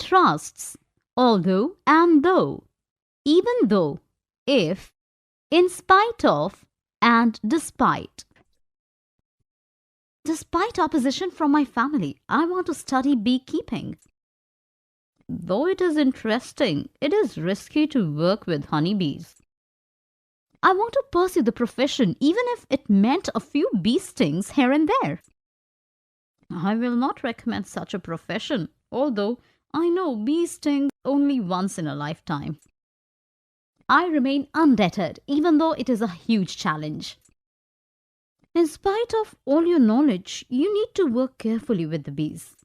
Contrasts: although and though, even though, if, in spite of, and despite. Despite opposition from my family, I want to study beekeeping. Though it is interesting, it is risky to work with honeybees. I want to pursue the profession even if it meant a few bee stings here and there. I will not recommend such a profession, although I know bee stings only once in a lifetime. I remain undeterred even though it is a huge challenge. In spite of all your knowledge, you need to work carefully with the bees.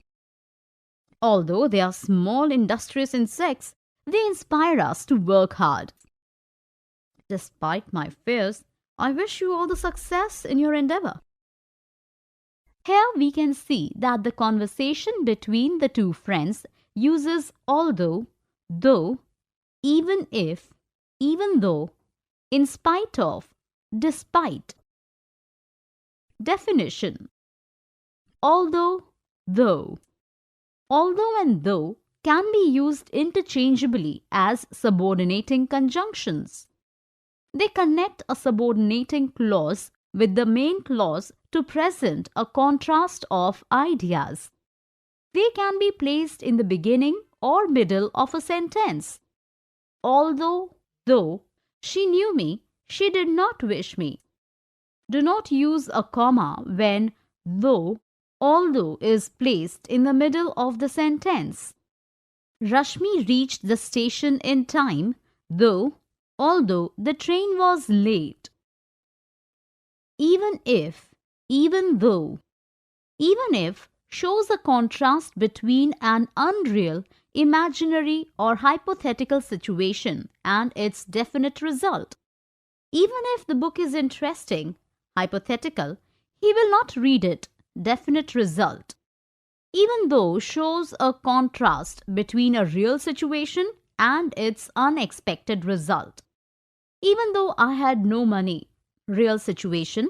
Although they are small, industrious insects, they inspire us to work hard. Despite my fears, I wish you all the success in your endeavor. Here we can see that the conversation between the two friends uses although, though, even if, even though, in spite of, despite. Definition: although, though. Although and though can be used interchangeably as subordinating conjunctions. They connect a subordinating clause with the main clause to present a contrast of ideas. They can be placed in the beginning or middle of a sentence. Although, though, she knew me, she did not wish me. Do not use a comma when though, although is placed in the middle of the sentence. Rashmi reached the station in time, though, although the train was late. Even if, even though. Even if shows a contrast between an unreal, imaginary or hypothetical situation and its definite result. Even if the book is interesting, hypothetical, he will not read it, definite result. Even though shows a contrast between a real situation and its unexpected result. Even though I had no money, real situation,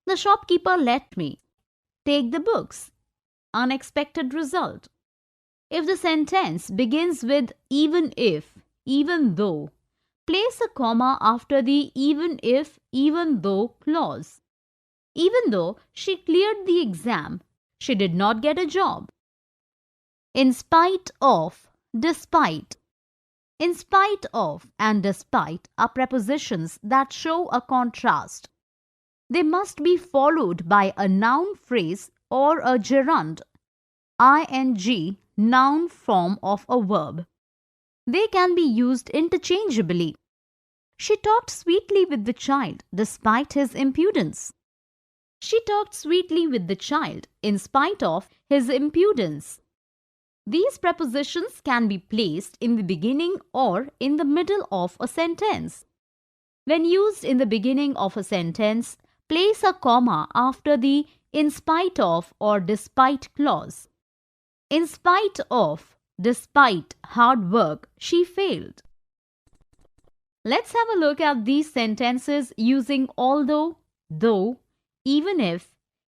the shopkeeper let me. Take the books, unexpected result. If the sentence begins with even if, even though, place a comma after the even if, even though clause. Even though she cleared the exam, she did not get a job. In spite of, despite. In spite of and despite are prepositions that show a contrast. They must be followed by a noun phrase or a gerund, ing, noun form of a verb. They can be used interchangeably. She talked sweetly with the child despite his impudence. She talked sweetly with the child in spite of his impudence. These prepositions can be placed in the beginning or in the middle of a sentence. When used in the beginning of a sentence, place a comma after the in spite of or despite clause. In spite of, despite hard work, she failed. Let's have a look at these sentences using although, though, even if,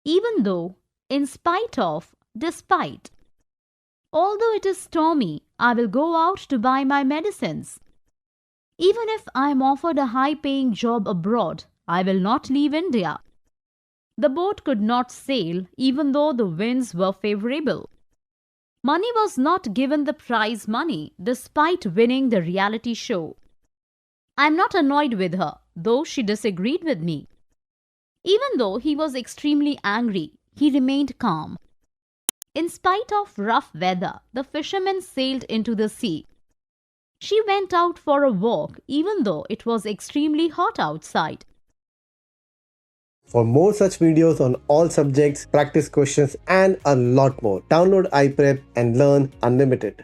even though, in spite of, despite. Although it is stormy, I will go out to buy my medicines. Even if I am offered a high-paying job abroad, I will not leave India. The boat could not sail even though the winds were favorable. Money was not given the prize money despite winning the reality show. I am not annoyed with her, though she disagreed with me. Even though he was extremely angry, he remained calm. In spite of rough weather, the fishermen sailed into the sea. She went out for a walk even though it was extremely hot outside. For more such videos on all subjects, practice questions and a lot more, download iPrep and learn unlimited.